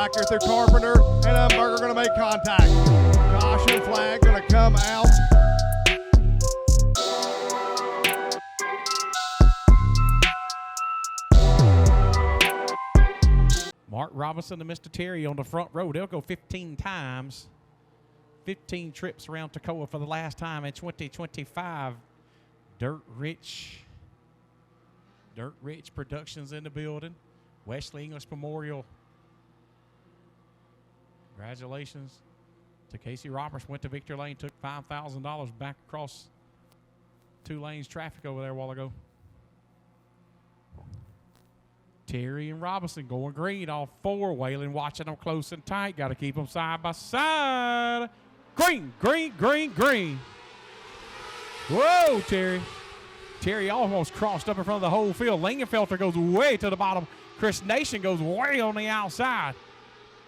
back here through Carpenter, and Umberger going to make contact. Caution flag going to come out. Mark Robinson and Mr. Terry on the front row. They'll go 15 times. 15 trips around Toccoa for the last time in 2025. Dirt Rich Productions in the building. Wesley English Memorial. Congratulations to Casey Roberts. Went to Victor Lane, took $5,000 back across 2 lanes traffic over there a while ago. Terry and Robinson going green, all 4. Whalen watching them close and tight. Got to keep them side by side. Green, green, green, green. Whoa, Terry. Terry almost crossed up in front of the whole field. Lingenfelter goes way to the bottom. Chris Nation goes way on the outside.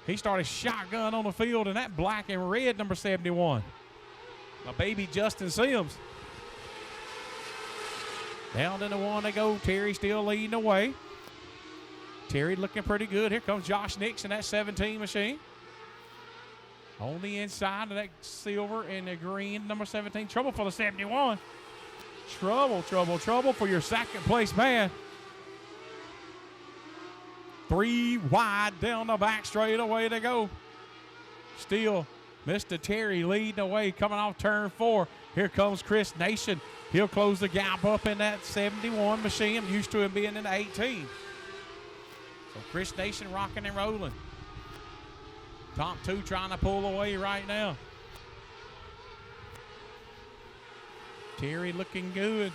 He started shotgun on the field in that black and red number 71. My baby Justin Sims. Down in the 1 they go. Terry still leading the way. Terry looking pretty good. Here comes Josh Nixon, that 17 machine. On the inside of that silver and the green, number 17. Trouble for the 71. Trouble, trouble, trouble for your second place man. 3 wide down the back straight away to go. Still, Mr. Terry leading the way, coming off turn 4. Here comes Chris Nation. He'll close the gap up in that 71 machine. I'm used to him being in the 18. So Chris Nation rocking and rolling. Top 2 trying to pull away right now. Terry looking good.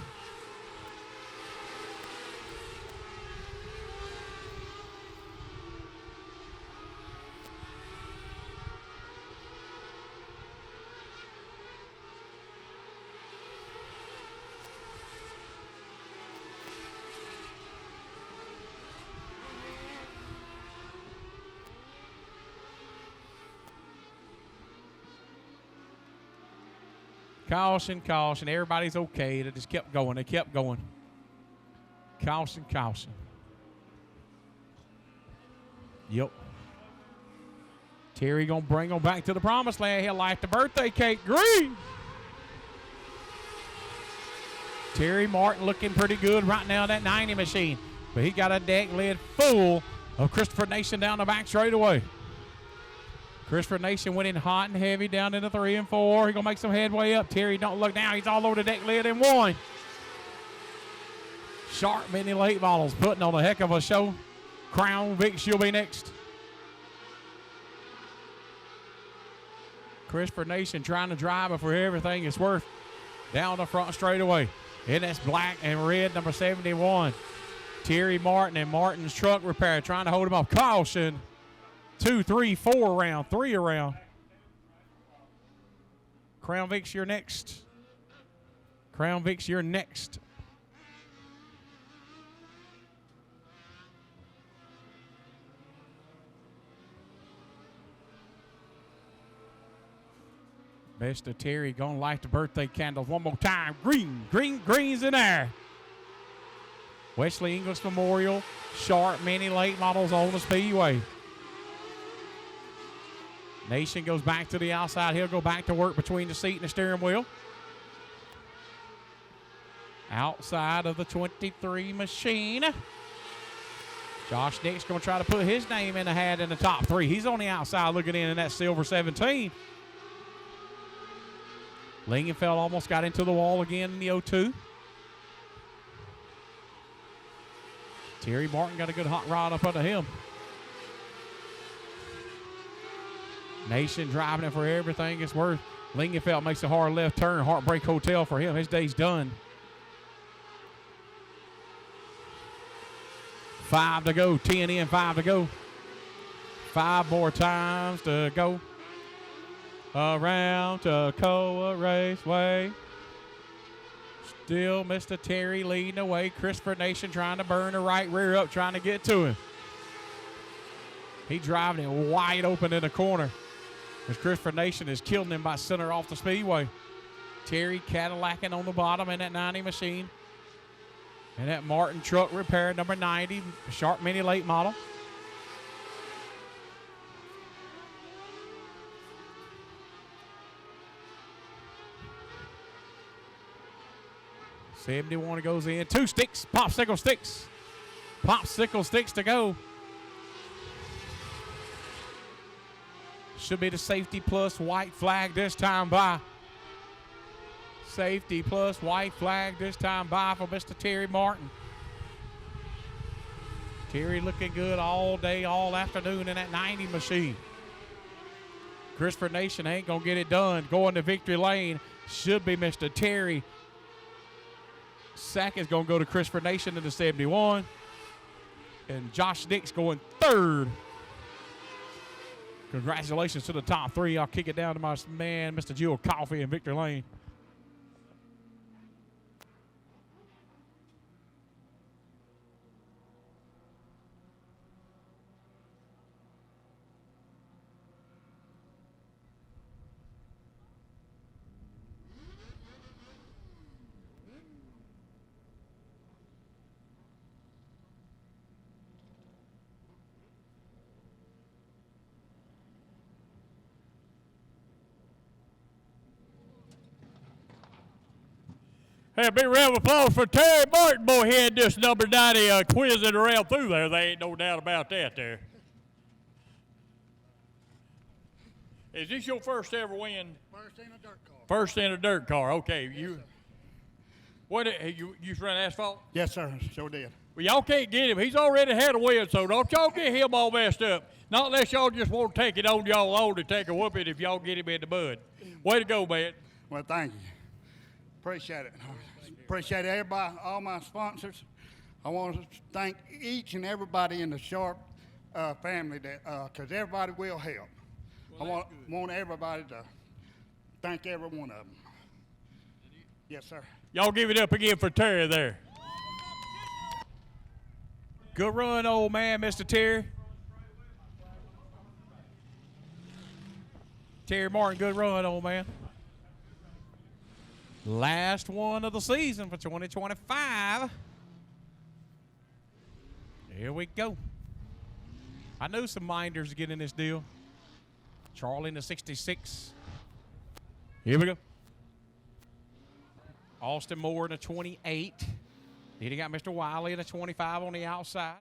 Caution, caution. Everybody's okay. They just kept going. They kept going. Caution, caution. Yep. Terry going to bring them back to the promised land. He'll light the birthday cake green. Terry Martin looking pretty good right now in that 90 machine. But he got a deck lid full of Christopher Nation down the back straightaway. Christopher Nation went in hot and heavy down into 3 and 4. He's going to make some headway up. Terry, don't look down. He's all over the deck lid in 1. Sharp Mini Late Models putting on a heck of a show. Crown Vic, she'll be next. Christopher Nation trying to drive it for everything it's worth. Down the front straightaway. In this black and red, number 71. Terry Martin and Martin's truck repair trying to hold him off. Caution. 2, 3, 4 around, 3 around. Crown Vic's you're next. Crown Vic's you're next. Mr. Terry gonna light the birthday candles one more time. Green, green, green's in there. Wesley English Memorial, Sharp Mini Late Models on the Speedway. Nation goes back to the outside. He'll go back to work between the seat and the steering wheel. Outside of the 23 machine. Josh Nick's going to try to put his name in the hat in the top 3. He's on the outside looking in that silver 17. Lingenfeld almost got into the wall again in the 02. Terry Martin got a good hot rod up under him. Nation driving it for everything it's worth. Lingenfeld makes a hard left turn. Heartbreak Hotel for him. His day's done. 5 to go. 10 in, 5 to go. 5 more times to go. Around Toccoa Raceway. Still Mr. Terry leading the way. Christopher Nation trying to burn the right rear up, trying to get to him. He driving it wide open in the corner. As Christopher Nation is killing him by center off the speedway. Terry Cadillacing on the bottom in that 90 machine. And that Martin truck repair, number 90, Sharp Mini Late Model. 71 goes in. 2 sticks. Popsicle sticks. Popsicle sticks to go. Should be the safety plus white flag this time by. Safety plus white flag this time by for Mr. Terry Martin. Terry looking good all day, all afternoon in that 90 machine. Christopher Nation ain't going to get it done. Going to victory lane should be Mr. Terry. Sack is going to go to Christopher Nation in the 71. And Josh Nix going third. Congratulations to the top 3. I'll kick it down to my man, Mr. Jewel Coffee in victory lane. Hey, a big round of applause for Terry Martin, boy. He had this number 90 quizzing around through there. There ain't no doubt about that there. Is this your first ever win? First in a dirt car. First in a dirt car. Okay. Yes, you sir. what you run asphalt? Yes, sir. Sure did. Well, y'all can't get him. He's already had a win, so don't y'all get him all messed up. Not unless y'all just want to take it on y'all own to take a whooping if y'all get him in the mud. Way to go, man. Well, thank you. Appreciate it. Appreciate everybody, all my sponsors. I want to thank each and everybody in the Sharp family, because everybody will help. Well, I want everybody to thank every one of them. Yes, sir. Y'all give it up again for Terry there. Good run, old man, Mr. Terry. Terry Martin, good run, old man. Last one of the season for 2025. Here we go. I knew some minders get in this deal. Charlie in the 66. Here we go. Austin Moore in the 28. Then you got Mr. Wiley in the 25 on the outside.